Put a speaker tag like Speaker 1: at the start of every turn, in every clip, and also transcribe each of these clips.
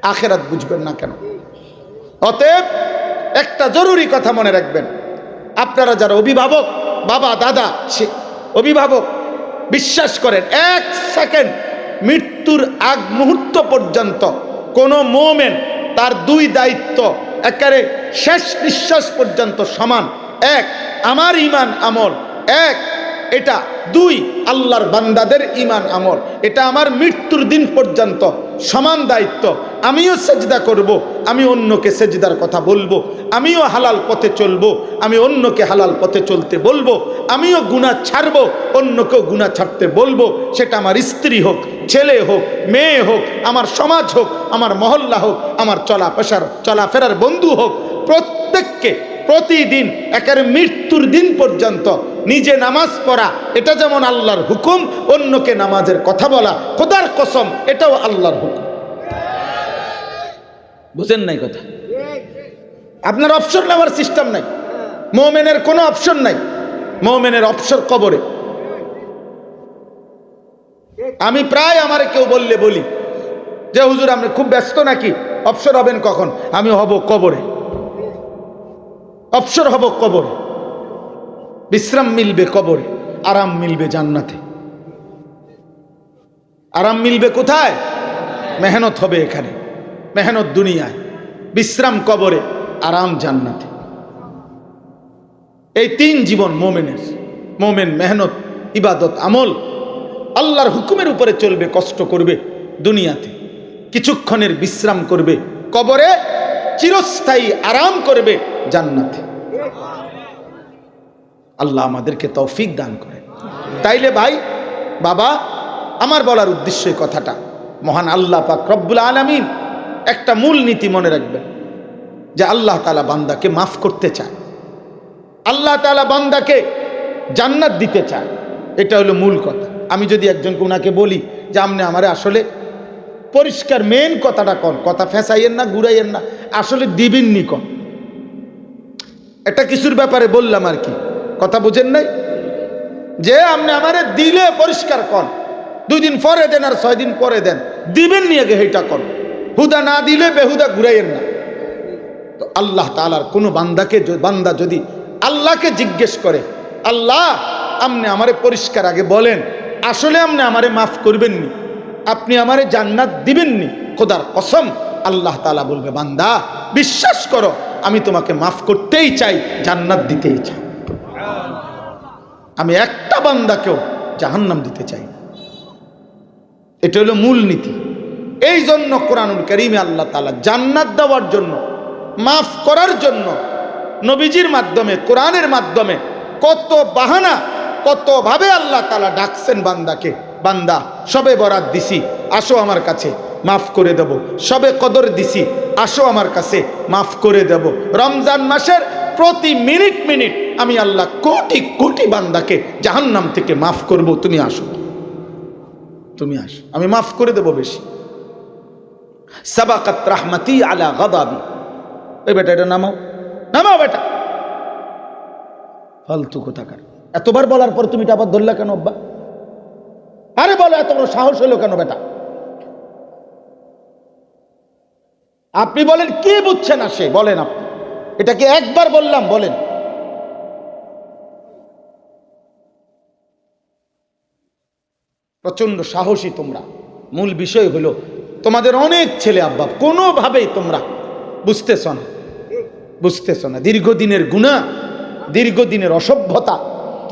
Speaker 1: আখেরাত বুঝবেন না কেন? অতএব একটা জরুরি কথা মনে রাখবেন, আপনারা যারা অভিভাবক, বাবা দাদা সে অভিভাবক, বিশ্বাস করেন 1 সেকেন্ড মৃত্যুর আগ মুহূর্ত পর্যন্ত কোনো মুমিন তার 2 দায়িত্ব একেবারে শেষ নিঃশ্বাস পর্যন্ত সমান। 1 আমার ঈমান আমল, 1 এটা 2 আল্লাহর বান্দাদের ঈমান আমল। এটা আমার মৃত্যুর দিন পর্যন্ত সমান দায়িত্ব। আমিও সেজদা করব, আমি অন্যকে সেজদার কথা বলবো, আমিও হালাল পথে চলবো, আমি অন্যকে হালাল পথে চলতে বলবো, আমিও গুনাহ ছাড়বো, অন্যকেও গুনাহ ছাড়তে বলবো। সেটা আমার স্ত্রী হোক, ছেলে হোক, মেয়ে হোক, আমার সমাজ হোক, আমার মহল্লা হোক, আমার চলাফেরার বন্ধু হোক, প্রত্যেককে প্রতিদিন একেবারে মৃত্যুর দিন পর্যন্ত নিজে নামাজ পড়া এটা যেমন আল্লাহর হুকুম, অন্যকে নামাজের কথা বলা খোদার কসম এটাও আল্লাহর হুকুম। বুঝেন নাই কথা? আপনার অপশন নেওয়ার সিস্টেম নাই, মুমিনের কোনো অপশন নাই। মুমিনের অপশন কবরে। আমি প্রায় আমারে কেউ বললে বলি যে হুজুর আপনি খুব ব্যস্ত নাকি, অবসর হবেন কখন? আমি হব কবরে, অবসর হব কবরে, বিশ্রাম মিলবে কবরে, আরাম মিলবে জান্নাতে। আরাম মিলবে কোথায়? মেহনত হবে এখানে, মেহনত দুনিয়ায়, বিশ্রাম কবরে, আরাম জান্নাতে। এই 3 জীবন মোমেনের। মোমেন মেহনত, ইবাদত, আমল, আল্লাহর হুকুমের উপরে চলবে, কষ্ট করবে দুনিয়াতে, কিছুক্ষণের বিশ্রাম করবে কবরে, চিরস্থায়ী আরাম করবে জান্নাতে। আল্লাহ আমাদেরকে তৌফিক দান করে। তাইলে ভাই বাবা, আমার বলার উদ্দেশ্য কথাটা, মহান আল্লাহ পাক রব্বুল আলামিন একটা মূল নীতি মনে রাখবেন যে আল্লাহ তাআলা বান্দাকে মাফ করতে চায়, আল্লাহ তাআলা বান্দাকে জান্নাত দিতে চায়। এটা হলো মূল কথা। আমি যদি একজনকে ওনাকে বলি যে আপনি আমারে আসলে পরিষ্কার মেন কথাটা কন, কথা ফেঁসাইয়েন না, ঘুরাইয়েন না, আসলে দিবেননি কন, এটা কিছুর ব্যাপারে বললাম আর কি, কথা বুঝেন নাই? যে আপনি আমারে দিলে পরিষ্কার কন, 2 দিন পরে দেন আর 6 দিন পরে দেন, দিবেন নিয়ে গে এইটা কন, হুদা না দিলে বেহুদা ঘুরাইয়েন না। তো আল্লাহ তাআলার কোনো বান্দা যদি আল্লাহকে জিজ্ঞেস করে, আল্লাহ আপনি আমারে পরিষ্কার আগে বলেন, আসলে আপনি আমারে মাফ করবেননি, আপনি আমারে জান্নাত দিবেননি, খোদার কসম আল্লাহ তাআলা বলবে, বান্দা বিশ্বাস করো আমি তোমাকে মাফ করতেই চাই, জান্নাত দিতেই চাই, আমি একটা বান্দাকেও জাহান্নাম দিতে চাই না। এটা হলো মূল নীতি। এই জন্য কোরআনুল কারীমে আল্লাহ তাআলা জান্নাত দেওয়ার জন্য, মাফ করার জন্য নবীজির মাধ্যমে, কোরআনের মাধ্যমে কত বাহানা, কতভাবে আল্লাহ তাআলা ডাকছেন বান্দাকে, বান্দা সবে বরাত দিছি, আসো আমার কাছে মাফ করে দেব, সবে কদর দিছি, আসো আমার কাছে মাফ করে দেব, রমজান মাসের প্রতি মিনিট মিনিট আমি আল্লাহ কোটি কোটি বান্দাকে জাহান্নাম থেকে মাফ করব, তুমি আসো, তুমি আসো, আমি মাফ করে দেব বেশি। সাবাকাত রাহমাতি আলা গাদাবি। এই বেটা এটা নামাও, নামাও বেটা, ফালতু কোথাকার। এতবার বলার পর তুমি এটা আবার ধরলা কেন আব্বা? আরে বলো, এত বড় সাহস হলো কেন বেটা? আপনি বলেন কি বুঝছেন আসে, বলেন আপনি, এটাকে একবার বললাম বলেন। প্রচন্ড সাহসী তোমরা। মূল বিষয় হলো তোমাদের অনেক ছেলে আব্বা কোনোভাবেই তোমরা বুঝতেছ না, দীর্ঘদিনের গুনাহ, দীর্ঘদিনের অসভ্যতা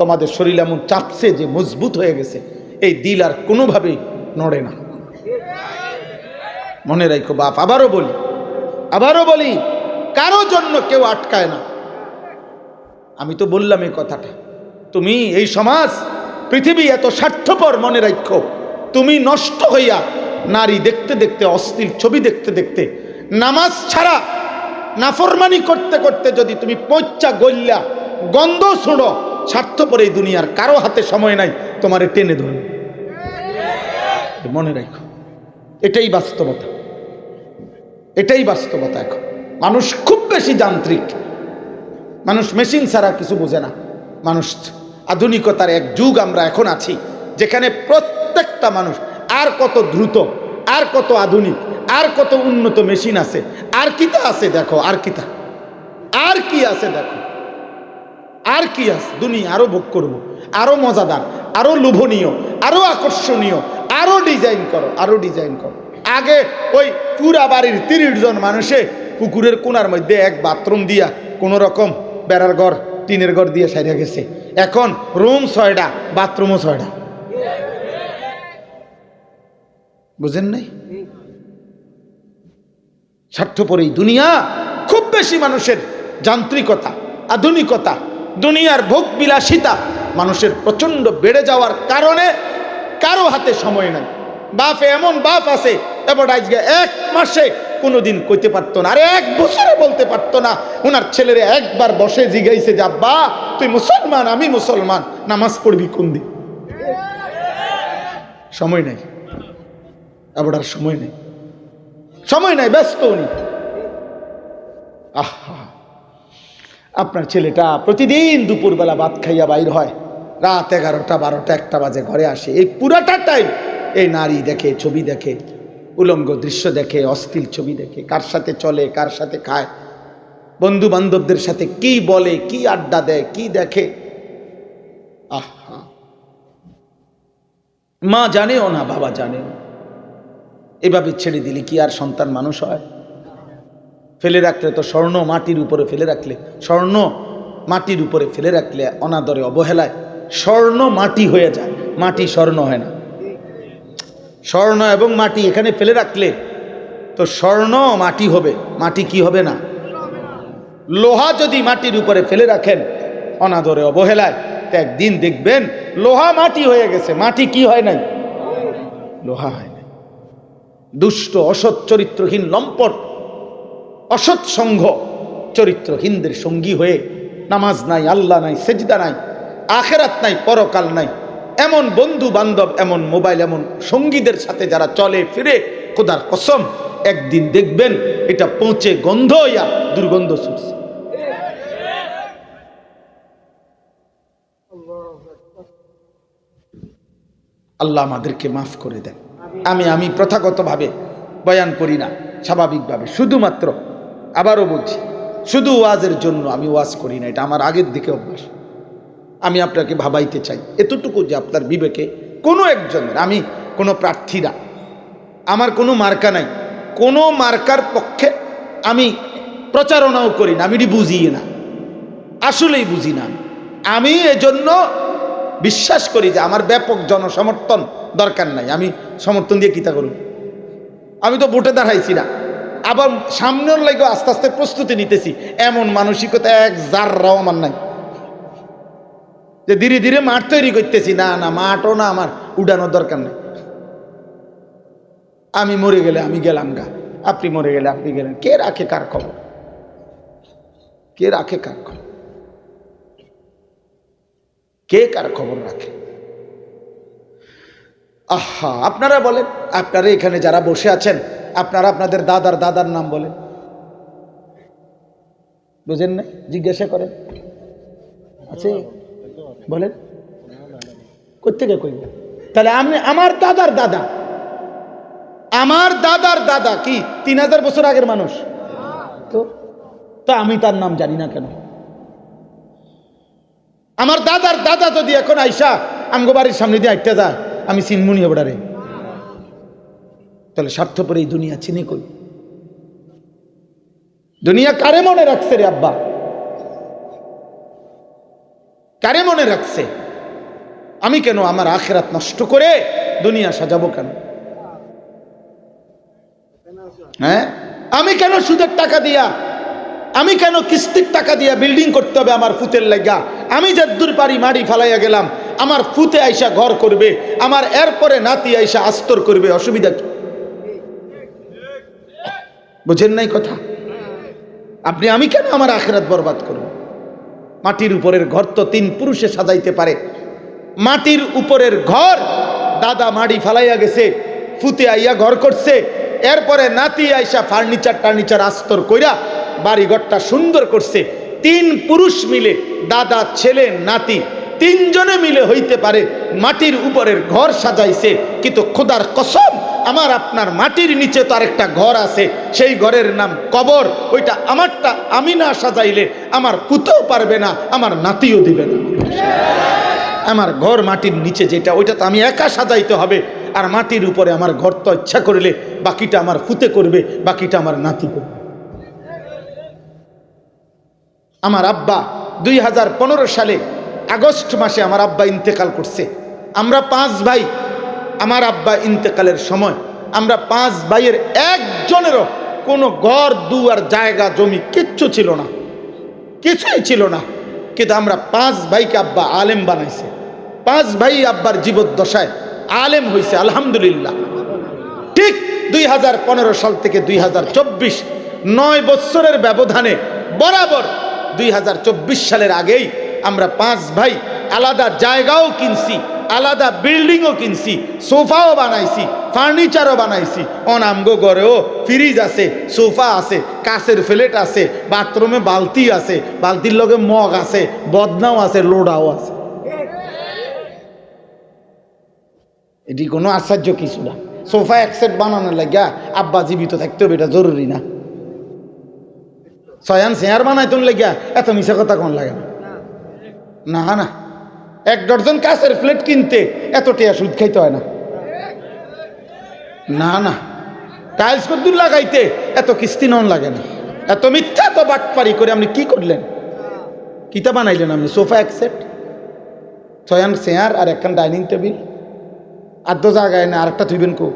Speaker 1: তোমাদের শরীর এমন চাপছে যে মজবুত হয়ে গেছে, এই দিল আর কোনোভাবেই নড়ে না। মনে রাখো বাপ, আবারও বলি, কারো জন্য কেউ আটকায় না। আমি তো বললাম এই কথাটা, তুমি এই সমাজ, পৃথিবী এত স্বার্থপর, মনে রাখো তুমি নষ্ট হইয়া নারী দেখতে দেখতে, অশ্লীল ছবি দেখতে দেখতে, নামাজ ছাড়া নাফরমানি করতে করতে যদি তুমি পচা গল্লা গন্ধ ছুঁড়ো, স্বার্থপর এই দুনিয়ার কারো হাতে সময় নাই তোমারে টেনে ধরবে। মনে রাখো এটাই বাস্তবতা, এটাই বাস্তবতা। এখন মানুষ খুব বেশি যান্ত্রিক, মানুষ মেশিন ছাড়া কিছু বোঝে না। মানুষ আধুনিকতার এক যুগ আমরা এখন আছি, যেখানে প্রত্যেকটা মানুষ আর কত দ্রুত, আর কত আধুনিক, আর কত উন্নত মেশিন আছে, আর কিতা আছে দেখো, আর কিতা, আর কি আছে দেখো, আর কি আছে। দুনিয়া আরো ভোগ করব, আরো মজাদার, আরো লোভনীয়, আরো আকর্ষণীয়, আরো ডিজাইন করো, আরো ডিজাইন করো। আগে ওই পুরা বাড়ির 30 জন মানুষে পুকুরের কোনার মধ্যে এক বাথরুম দিয়া কোন রকম বেড়ার ঘর, টিনের ঘর দিয়ে সাইরা গেছে। এখন রুম 6টা, বাথরুমও 6টা। বুঝেন নাই? স্বার্থপর এই দুনিয়া। খুব বেশি মানুষের যান্ত্রিকতা, আধুনিকতা, দুনিয়ার ভোগ বিলাসিতা মানুষের প্রচন্ড বেড়ে যাওয়ার কারণে কারো হাতে সময় নাই। বাপে এমন বাপ আছে, এবার আজকে 1 মাসে কোনোদিন কইতে পারতো না, আরে 1 বছরে বলতে পারতো না। ওনার ছেলেরে একবার বসে জিজ্ঞাইছে যে আব্বা তুই মুসলমান, আমি মুসলমান, নামাজ পড়বি কোন দিন? সময় নাই, আবার আর সময় নেই, সময় নাই, ব্যস্ত উনি। আহা, আপনার ছেলেটা প্রতিদিন দুপুরবেলা ভাত খাইয়া বাইর হয়, রাত 11টা 12টা 1টা বাজে ঘরে আসে। এই পুরাটা টাইম এই নারী দেখে, ছবি দেখে, উলঙ্গ দৃশ্য দেখে, অশ্লীল ছবি দেখে, কার সাথে চলে, কার সাথে খায়, বন্ধু বান্ধবদের সাথে কি বলে, কি আড্ডা দেয়, কি দেখে। আহা, মা জানেও না, বাবা জানেও না। এভাবে ছেড়ে দিলে কি আর সন্তান মানুষ হয়? ফেলে রাখলে তো স্বর্ণ মাটির উপরে ফেলে রাখলে, স্বর্ণ মাটির উপরে ফেলে রাখলে অনাদরে অবহেলায় স্বর্ণ মাটি হয়ে যায়, মাটি স্বর্ণ হয় না। স্বর্ণ এবং মাটি এখানে ফেলে রাখলে তো স্বর্ণ মাটি হবে, মাটি কি হবে না। লোহা যদি মাটির উপরে ফেলে রাখেন অনাদরে অবহেলায়, তো একদিন দেখবেন লোহা মাটি হয়ে গেছে, মাটি কি হয় নাই, লোহা হয় নাই। দুষ্ট অসৎ চরিত্রহীন লম্পট, অসৎ সঙ্গ চরিত্রহীনদের সঙ্গী হয়ে নামাজ নাই, আল্লাহ নাই, সেজদা নাই, আখেরাত নাই, পরকাল নাই, এমন বন্ধু বান্ধব, এমন মোবাইল, এমন সঙ্গীদের সাথে যারা চলে ফিরে, খোদার কসম একদিন দেখবেন এটা পৌঁছে গন্ধ হইয়া দুর্গন্ধ ছুটছে। আল্লাহ আমাদেরকে মাফ করে দেন। আমি প্রথাগতভাবে বয়ান করি না, স্বাভাবিকভাবে, শুধুমাত্র, আবারও বলছি, শুধু ওয়াজের জন্য আমি ওয়াজ করি না, এটা আমার আগের দিকে অভ্যাস। আমি আপনাকে ভাবাইতে চাই এতটুকু যে আপনার বিবেকে কোনো একজনের, আমি কোনো প্রার্থীরা, আমার কোনো মার্কা নাই, কোনো মার্কার পক্ষে আমি প্রচারণাও করি না, আমি এটি বুঝি না, আসলেই বুঝি না। আমি এজন্য বিশ্বাস করি যে আমার ব্যাপক জনসমর্থন দরকার নাই। আমি সমর্থন দিয়ে কিতা করুন? আমি তো ভোটে দাঁড়াইছি না, আবার সামনের লাগে আস্তে আস্তে প্রস্তুতি নিতেছি, এমন মানসিকতা এক জাররাও আমার নাই যে ধীরে ধীরে মাঠ তৈরি করতেছি। না না, মাঠও না, আমার উড়ানোর দরকার নেই। আমি মরে গেলে আমি গেলাম গা, আপনি মরে গেলে আপনি গেলেন, কে রাখে কার খবর? কে রাখে কার খবর? কে কার খবর রাখে? আহা, আপনারা বলেন, আপনারা এখানে যারা বসে আছেন, আপনারা আপনাদের দাদার দাদার নাম বলেন। বুঝেন না? জিজ্ঞাসা করেন, আছে বলেন, কোত্থেকে কইব? তাহলে আমি আমার দাদার দাদা, আমার দাদার দাদা কি 3000 বছর আগের মানুষ? তো আমি তার নাম জানি না কেন? আমার দাদার দাদা যদি এখন আইসা আমগো বাড়ির সামনে দিয়ে আইটা যায়, আমি চিনমুনি ওটারে। তাহলে স্বার্থপর এই দুনিয়া চিনি কই? দুনিয়া কারে মনে রাখছে রে আব্বা? কারে মনে রাখছে? আমি কেন আমার আখিরাত নষ্ট করে দুনিয়া সাজাবো কেন? হ্যাঁ, আমি কেন সুদের টাকা দিয়া, আমি কেন কিস্তির টাকা দিয়া বিল্ডিং করতে হবে আমার ফুতের লাগা? আমি যদ্দূর পারি মাড়ি ফালাইয়া গেলাম, আমার ফুতে আইসা ঘর করবে, আমার এরপরে নাতি আইসা আস্তর করবে, অসুবিধা কি? বুঝেন নাই কথা? আপনি আমি কেন আমার আখিরাত বরবাদ করব? মাটির উপরের ঘর তো 3 পুরুষে সাজাইতে পারে। মাটির উপরের ঘর দাদা মাড়ি ফালাইয়া গেছে, ফুতে আইয়া ঘর করছে, এরপরে নাতি আইসা ফার্নিচার আস্তর কইরা বাড়িঘরটা সুন্দর করছে। 3 পুরুষ মিলে, দাদা, ছেলে, নাতি, তিনজনে মিলে হইতে পারে মাটির উপরের ঘর সাজাইছে, কিন্তু খোদার কসম আমার আপনার মাটির নিচে তো আরেকটা ঘর আছে, সেই ঘরের নাম কবর। ওইটা আমারটা আমি না সাজাইলে আমার পুতেও পারবে না, আমার নাতিও দিবে না। আমার ঘর মাটির নিচে যেটা, ওইটা তো আমি একা সাজাইতে হবে। আর মাটির উপরে আমার ঘর তো ইচ্ছা করলে বাকিটা আমার পুতে করবে, বাকিটা আমার নাতি করবে। আমার আব্বা 2015 সালে আগস্ট মাসে আমার আব্বা ইন্তেকাল করছে। আমরা 5 ভাই। আমার আব্বা ইন্তেকালের সময় আমরা 5 ভাইয়ের একজনেরও কোনো ঘর দুয়ার জায়গা জমি কিচ্ছু ছিল না, কিছুই ছিল না। কিন্তু আমরা 5 ভাইকে আব্বা আলেম বানাইছে। 5 ভাই আব্বার জীবদ্দশায় আলেম হয়েছে, আলহামদুলিল্লাহ। ঠিক 2015 সাল থেকে 2024 9 বছরের ব্যবধানে বরাবর 2024 সালের আগেই আমরা 5 ভাই আলাদা জায়গাও কিনছি, আলাদা বিল্ডিংও কিনছি, সোফাও বানাইছি, ফার্নিচারও বানাইছি। অনামগো ঘরেও ফ্রিজ আছে, সোফা আছে, কাঁচের প্লেট আছে, বাথরুমে বালতি আছে, বালতির লগে মগ আছে, বদনাও আছে, লোডাও আছে। এটি কোনো আশ্চর্য কিছু না। সোফা এক সেট বানানোর লাগিয়া আব্বা জীবিত থাকতে হবে, এটা জরুরি না। ছয়ান চেয়ার বানাইতো লাগিয়া এত মিশা কথা কোন লাগে না। না না, 1 ডজন কাঁচের প্লেট কিনতে এত টিয়া সুদ খাইতে হয় না। না না, টাইলস কদ্দুর লাগাইতে এত কিস্তি নন লাগে না। এত মিথ্যা তো বাটপারি করে আপনি কি করলেন? কিতা বানাইলেন আপনি? সোফা এক সেট, ছয়ান চেয়ার আর একখান ডাইনিং টেবিল, আদ্য জায়গায় না আরেকটা থইবেন কো?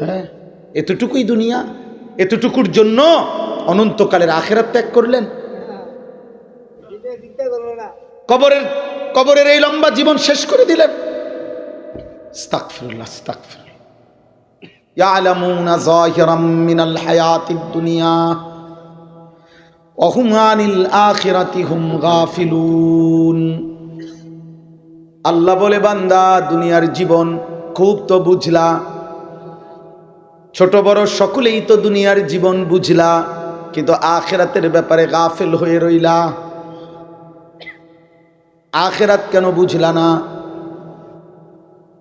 Speaker 1: হ্যাঁ, এতটুকুই দুনিয়া। এতটুকুর জন্য অনন্তকালের আখেরাত ত্যাগ করলেন। কবরের এই লম্বা জীবন শেষ করে দিলেন। আস্তাগফিরুল্লাহ, আস্তাগফিরুল্লাহ। ইয়ালামুনা যাহিরাম মিনাল হায়াতিদ দুনিয়া ওয়া হুম আনিল আখিরাতি হুম গাফিলুন। আল্লাহ বলে, বান্দা দুনিয়ার জীবন খুব তো বুঝলা, ছোট বড় সকলেই তো দুনিয়ার জীবন বুঝলা, কিন্তু আখিরাতের ব্যাপারে গাফিল হয়ে রইলা। আখিরাত কেন বুঝলা না?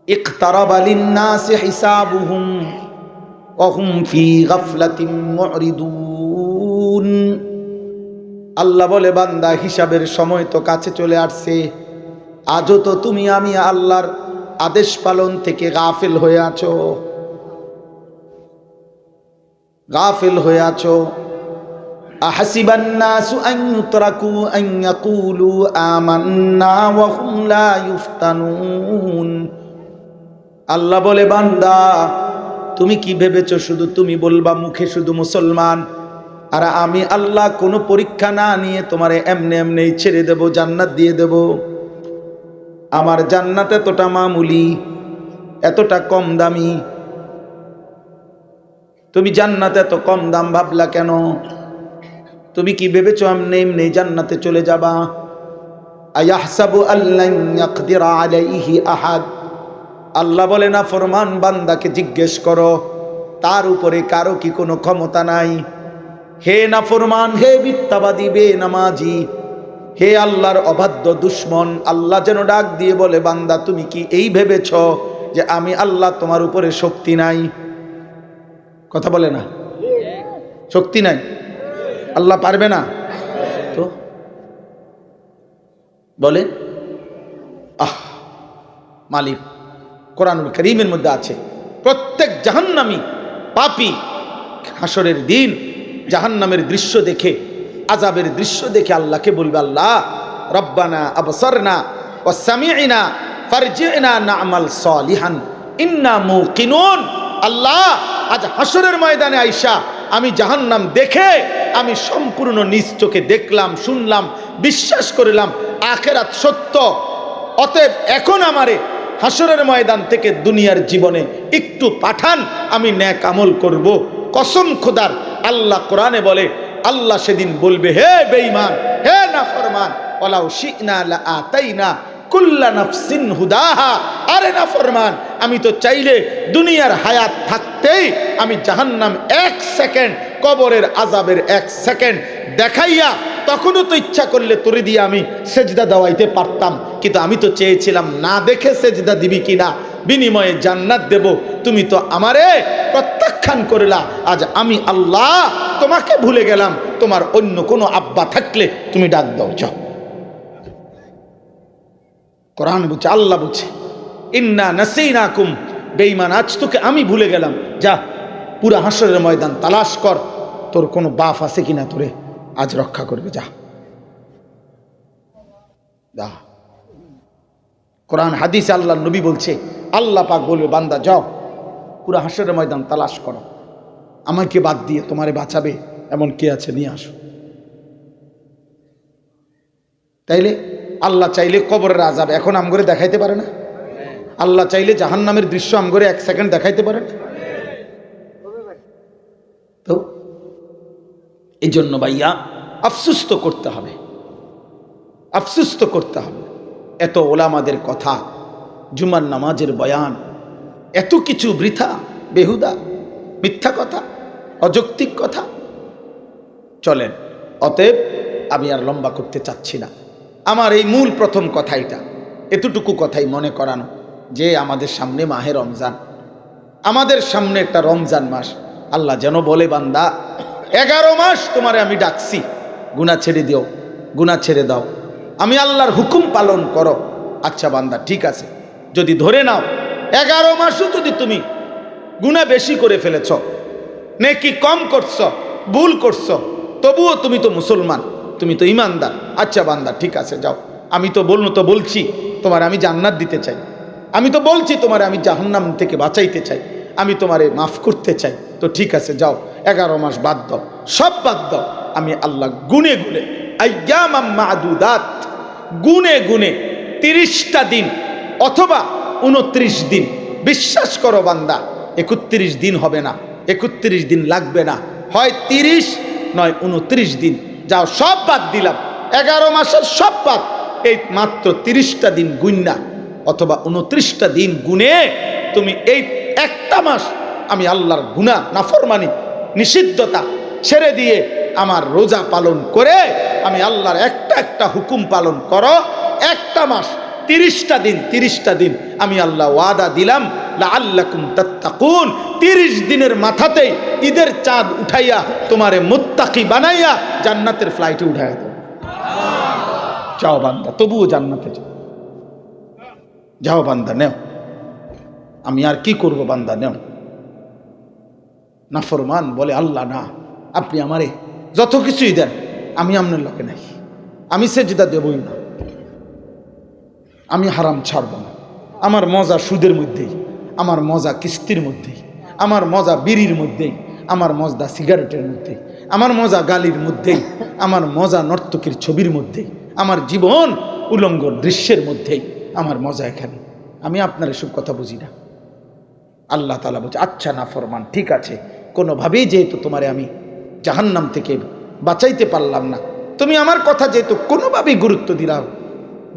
Speaker 1: ইকতারাবা লিন-নাসি হিসাবুহুম ওয়া হুম ফি গাফলাতিন মুরিদুন। আল্লাহ বলে, বান্দা হিসাবের সময় তো কাছে চলে আসছে, আজও তো তুমি আমি আল্লাহর আদেশ পালন থেকে গাফিল হয়ে আছো, গাফিল হয়ে আছো। আহাসিবান নাসু আন ইউতরাকু আন ইয়াকুলু আমান্না ওয়া হুম লা ইফতানুন। আল্লাহ বলে, বান্দা তুমি কি ভেবেছো শুধু তুমি বলবা মুখে শুধু মুসলমান, আর আমি আল্লাহ কোনো পরীক্ষা না নিয়ে তোমারে এমনি এমনি ছেড়ে দেব, জান্নাত দিয়ে দেব? আমার জান্নাত এতটা মামুলি, এতটা কম দামি? তুমি জান্নাত এত কম দাম ভাবলা কেন? তুমি কি ভেবেছো এমনি এমনি জান্নাতে চলে যাবা? আয়াহসাবু আল্লান ইয়াকদিরা আলাইহি আহাদ। আল্লাহ বলে, না ফরমান বান্দাকে জিজ্ঞেস করো তার উপরে কারো কি কোনো ক্ষমতা নাই? হে না ফরমান, হে মিথ্যাবাদী, বেনামাজি, হে আল্লাহর অবাধ্য দুশ্মন, আল্লাহ যেন ডাক দিয়ে বলে, বান্দা তুমি কি এই ভেবেছ যে আমি আল্লাহ তোমার উপরে শক্তি নাই? কথা বলে না, শক্তি নাই, আল্লাহ পারবে না তো বলে? মালিক কোরআনুল কারীমের মধ্যে আছে, প্রত্যেক জাহান্নামী পাপী হাসরের দিন জাহান্নামের দৃশ্য দেখে, আযাবের দৃশ্য দেখে আল্লাহকে বলবে, আল্লাহ রব্বানা আবসারনা ওয়া সামি'না ফারজি'না না'মাল সালিহান ইন্না মুকিনুন। আল্লাহ আজ হাসরের ময়দানে আইসা আমি জাহান্নাম দেখে আমি সম্পূর্ণ নিজ চোখে দেখলাম, শুনলাম, বিশ্বাস করলাম আখিরাত সত্য। অতএব এখন আমারে হাসরের ময়দান থেকে দুনিয়ার জীবনে একটু পাঠান, আমি নেক আমল করব। কসম খোদার, আল্লাহ কোরআনে বলে, আল্লাহ সেদিন বলবে, হে বেঈমান, হে নাফরমান, ওয়ালাউ শি'না লাআতাইনা কুল্লা নাফসিন হুদাহা। আরে নাফরমান, আমি তো চাইলে দুনিয়ার হায়াত থাকতেই আমি জাহান্নাম 1 সেকেন্ড, কবরের আযাবের 1 সেকেন্ড দেখাইয়া তখনও তো ইচ্ছা করলে তোরে দিয়ে আমি সেজদা দেওয়াইতে পারতাম, কিন্তু আমি তো চেয়েছিলাম না দেখে সেজদা দিবি কিনা, বিনিময়ে জান্নাত দেব। তুমি তো আমারে প্রত্যাখ্যান করলা। আজ আমি আল্লাহ তোমাকে ভুলে গেলাম, তোমার অন্য কোনো আব্বা থাকলে তুমি ডাক দাও, যাও। কোরআন বলছে, আল্লাহ বলছে, ইন্না নাসিনাকুম, বেঈমান আজ তোকে আমি ভুলে গেলাম, যা পুরা হাসরের ময়দান তালাশ কর, তোর কোনো বাপ আছে কিনা তোরে আজ রক্ষা করবে, যা। কোরআন হাদিসে আল্লাহ নবী বলছে, আল্লাহ পাক বলবে, বান্দা যাও পুরা হাসরের ময়দান তালাশ করো, আমাকে বাদ দিয়ে তোমারে বাঁচাবে এমন কে আছে, নিয়ে আসো। তাইলে আল্লাহ চাইলে কবরের আযাব এখন আমগরে দেখাইতে পারে না? আল্লাহ চাইলে জাহান্নামের দৃশ্য আমগরে 1 সেকেন্ড দেখাইতে পারে না? তো এই জন্য ভাইয়া আফসোস তো করতে হবে, আফসোস তো করতে হবে। এত ওলামাদের কথা, জুমার নামাজের বয়ান, এত কিছু বৃথা, বেহুদা, মিথ্যা কথা, অযৌক্তিক কথা। চলেন, অতএব আমি আর লম্বা করতে চাচ্ছি না। আমার এই মূল প্রথম কথা এটা, এতটুকু কথাই মনে করানো যে আমাদের সামনে মাহে রমজান, আমাদের সামনে একটা রমজান মাস। আল্লাহ যেন বলে, বান্দা 11 মাস তোমারে আমি ডাকছি, গুনাহ ছেড়ে দিও, গুনাহ ছেড়ে দাও, আমি আল্লাহর হুকুম পালন করো। আচ্ছা বান্দা, ঠিক আছে, যদি ধরে নাও 11 মাসও যদি তুমি গুনাহ বেশি করে ফেলেছ, নেকি কম করছ, ভুল করছ, তবুও তুমি তো মুসলমান, তুমি তো ইমানদার। আচ্ছা বান্দা, ঠিক আছে, যাও, আমি তো বলছি তোমার আমি জান্নাত দিতে চাই, আমি তো বলছি তোমার আমি জাহান্নাম থেকে বাঁচাইতে চাই, আমি তোমারে মাফ করতে চাই, তো ঠিক আছে, যাও 11 মাস বাদ দাও, সব বাদ দাও। আমি আল্লাহ গুনে গুনে, আইয়ামাম মাদুদাত, গুনে গুনে 30টা দিন অথবা 29 দিন, বিশ্বাস করো বান্দা 31 দিন হবে না, 31 দিন লাগবে না, হয় 30 নয় 29 দিন, যাও সব বাদ দিলাম, 11 মাসের সব বাদ, এই মাত্র 30টা দিন গুণনা অথবা 29টা দিন গুনে তুমি এই একটা মাস আমি আল্লাহর গুনাহ, নাফরমানি, নিষিদ্ধতা ছেড়ে দিয়ে আমার রোজা পালন করে আমি আল্লাহর একটা হুকুম পালন করো, একটা মাস 30টা দিন আমি আল্লাহ ওয়াদা দিলাম, লাআল্লাকুম তাত্তাকুন, 30 দিনের মাথাতেই ঈদের চাঁদ উঠাইয়া তোমারে মুত্তাকি বানাইয়া জান্নাতের ফ্লাইটে উঠাইয়া দেব। যাও বান্দা, তবুও জান্নাতে যাও, যাও বান্দা, নেও, আমি আর কি করব বান্দা, নেও। নাফরমান বলে, আল্লাহ না, আপনি আমারে যত কিছুই দেন, আমি আপনার লোকে নাই, আমি সেজদা দেবই না, আমি হারাম ছাড়ব না, আমার মজা সুদের মধ্যেই, আমার মজা কিস্তির মধ্যেই, আমার মজা বিড়ির মধ্যেই, আমার মজা সিগারেটের মধ্যেই, আমার মজা গালির মধ্যেই, আমার মজা নর্তকীর ছবির মধ্যেই, আমার জীবন উলঙ্গ দৃশ্যের মধ্যেই, আমার মজা এখানে, আমি আপনার এসব কথা বুঝি না। আল্লাহ তাআলা বলছে, আচ্ছা নাফরমান, ঠিক আছে, কোনোভাবেই যেহেতু তোমারে আমি জাহান্নাম থেকে বাঁচাইতে পারলাম না, তুমি আমার কথা যেহেতু কোনোভাবেই গুরুত্ব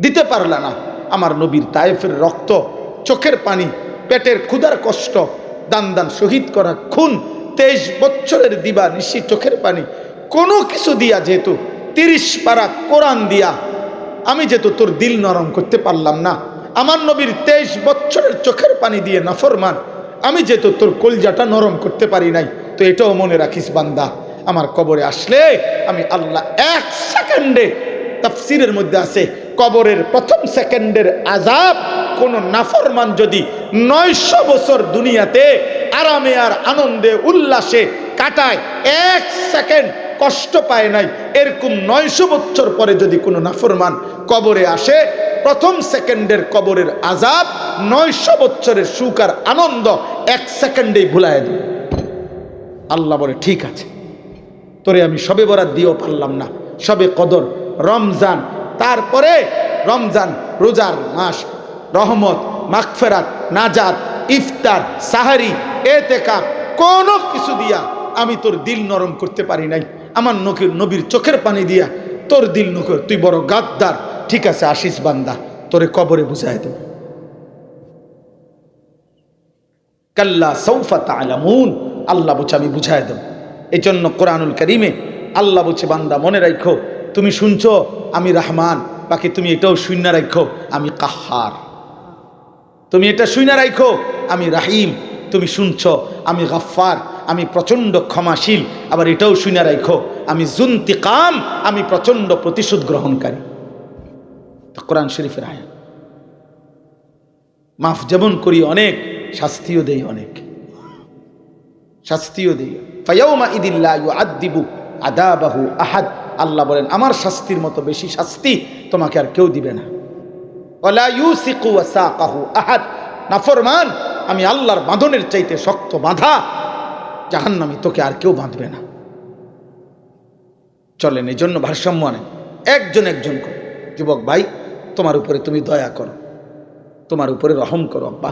Speaker 1: দিতে পারলা না, আমার নবীর তায়েফের রক্ত, চোখের পানি, পেটের ক্ষুধার কষ্ট, দান শহীদ করা খুন, 23 বছরের দিবা নিশি চোখের পানি, কোনো কিছু দিয়া যেহেতু 30 পারা কোরআন দিয়া আমি যেহেতু তোর দিল নরম করতে পারলাম না, আমার নবীর 23 বছরের চোখের পানি দিয়ে নাফরমান আমি যেহেতু তোর কলজাটা নরম করতে পারি নাই, তো এটাও মনে রাখিস বান্দা, আমার কবরে আসলে আমি আল্লাহ 1 সেকেন্ডে, তাফসীরের মধ্যে আছে কবরের প্রথম সেকেন্ডের আযাব কোন নাফরমান যদি 900 বছর দুনিয়াতে আরামে আর আনন্দে উল্লাসে কাটায়, 1 সেকেন্ড কষ্ট পায় নাই, এরকম 900 বছর পরে যদি কোনো নাফরমান কবরে আসে, প্রথম সেকেন্ডের কবরের আযাব 900 বছরের সুখ আর আনন্দ 1 সেকেন্ডেই ভুলায় দেবে। আল্লাহ বলে, ঠিক আছে, তোরে আমি সবে বরাত দিয়েও পারলাম না, সবে কদর, রমজান, তারপরে রমজান রোজার মাস, রহমত, মাগফিরাত, নাজাত, ইফতার, সাহারি, এতেকাফ, কোনো কিছু দিয়া আমি তোর দিল নরম করতে পারি নাই, আমার নবীর চোখের পানি দিয়া তোর দিল নকর, তুই বড় গাদ্দার, ঠিক আছে আসিস বান্দা, তোরে কবরে বুঝাই দেব। কাল্লা সাউফা তা'লামুন, আল্লাহ বলছে আমি বুঝাই দেব। এই জন্য কোরআনুল কারীমে আল্লাহ বলছে, বান্দা মনে রাখো, তুমি শুনছো আমি রহমান, বাকি তুমি এটাও শূন্য রাখো আমি কাহার। তুমি এটা শূন্য রাখো আমি রাহিম, তুমি শুনছো আমি গফফার, আমি প্রচণ্ড ক্ষমাশীল। আবার এটাও শূন্য রাখো আমি জুনতিকাম, আমি প্রচণ্ড প্রতিশোধ গ্রহণকারী। কোরআন শরীফের আয়াত। মাফ যেমন করি অনেক, শাস্তিও দেই অনেক, শাস্তিও দেই। ফায়াউমা ইদিল্লা ইউআদ্দিবু আদাবাহু আহাদ। আল্লাহ বলেন আমার শাস্তির মতো বেশি শাস্তি তোমাকে আর কেউ দিবে না। ওয়ালা ইউসিকু ওয়াসাকাহু আহাদ। নাফরমান, আমি আল্লাহর বাঁধনের চাইতে শক্ত বাঁধা জাহান্নামী তোকে আর কেউ বাঁধবে না। চলেন, এই জন্য ভারসাম্য আনেন, একজন একজন করে। যুবক ভাই, তোমার উপরে তুমি দয়া করো, তোমার উপরে রহম করো আব্বা।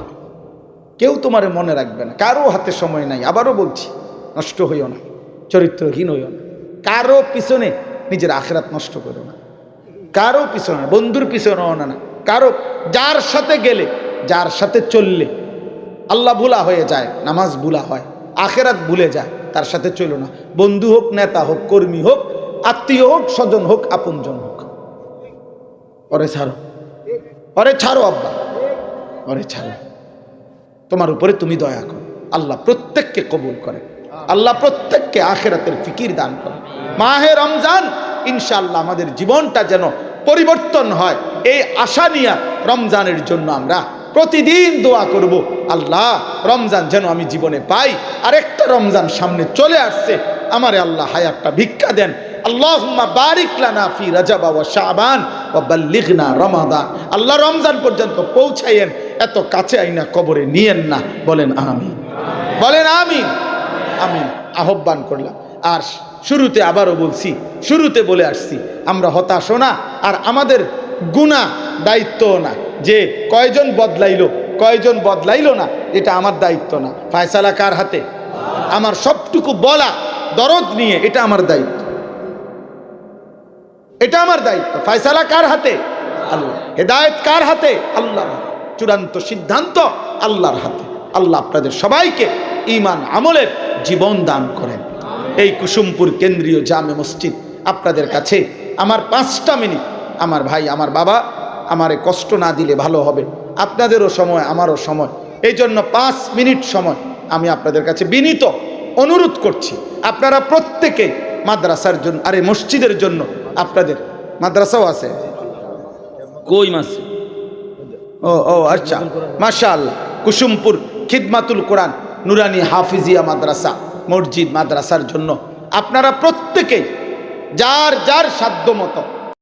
Speaker 1: কেউ তোমারে মনে রাখবে না, কারো হাতে সময় নাই। আবারও বলছি, নষ্ট হইও না, চরিত্রহীন হইও না, কারো পিছনে নিজের আখিরাত নষ্ট করো না, কারো পিছনে, বন্ধুর পিছনে না, কারো যার সাথে গেলে, যার সাথে চললে আল্লাহ ভুলা হয়ে যায়, নামাজ ভুলা হয়, আখিরাত ভুলে যায়, তার সাথে চলো না। বন্ধু হোক, নেতা হোক, কর্মী হোক, আত্মীয় হোক, স্বজন হোক, আপনজন হোক, ওরে ছাড়ো, ওরে ছাড়ো আব্বা, ওরে ছাড়ো। তোমার উপরে তুমি দয়া করো। আল্লাহ প্রত্যেককে কবুল করে, আল্লাহ প্রত্যেককে আখিরাতের ফিকির দান করে। মাহে রমজান ইনশাআল্লাহ আমাদের জীবনটা যেন পরিবর্তন হয়, এই আশা নিয়ে রমজানের জন্য আমরা প্রতিদিন দোয়া করব। আল্লাহ রমজান যেন আমি জীবনে পাই। আরেকটা রমজান সামনে চলে আসছে, আমারে আল্লাহ হায়াতটা ভিক্ষা দেন। আল্লাহুম্মা বারিক লানা ফি রজব ওয়া শাবান ওয়া বাল্লিগনা রমাদান। আল্লাহ রমজান পর্যন্ত পৌঁছাইয়েন, এত কাছে আইনা কবরে নিয়েন না। বলেন আমিন, বলেন আমিন, আমিন। আহ্বান করলাম। আর শুরুতে আবারও বলছি, শুরুতে বলে আসছি, আমরা হতাশ না, আর আমাদের গুনাহ দায়িত্বও না যে কয়জন বদলাইলো কয়জন বদলাইলো না, এটা আমার দায়িত্ব না। ফায়সালা কার হাতে? আমার সবটুকু বলা দরদ নিয়ে, এটা আমার দায়িত্ব, এটা আমার দায়িত্ব। ফায়সালা কার হাতে? আল্লাহ। হেদায়েত কার হাতে? আল্লাহর। চূড়ান্ত সিদ্ধান্ত আল্লাহর হাতে। আল্লাহ আপনাদের সবাইকে ঈমান আমলের জীবন দান করেন। এই কুসুমপুর কেন্দ্রীয় জামে মসজিদ আপনাদের কাছে আমার 5টা মিনিট, আমার ভাই, আমার বাবা, আমারে কষ্ট না দিলে ভালো হবে, আপনাদেরও সময়, আমারও সময়, এই জন্য 5 মিনিট সময় আমি আপনাদের কাছে বিনীত অনুরোধ করছি। আপনারা প্রত্যেকে মাদ্রাসার জন্য, আরে মসজিদের জন্য, আপনাদের মাদ্রাসাও আছে, কই মাস? ও আচ্ছা, মাশাআল্লাহ। কুসুমপুর খিদমাতুল কোরআন নুরানি হাফিজিয়া মাদ্রাসা, মসজিদ, মাদ্রাসার জন্য আপনারা প্রত্যেকে যার যার সাধ্য মতো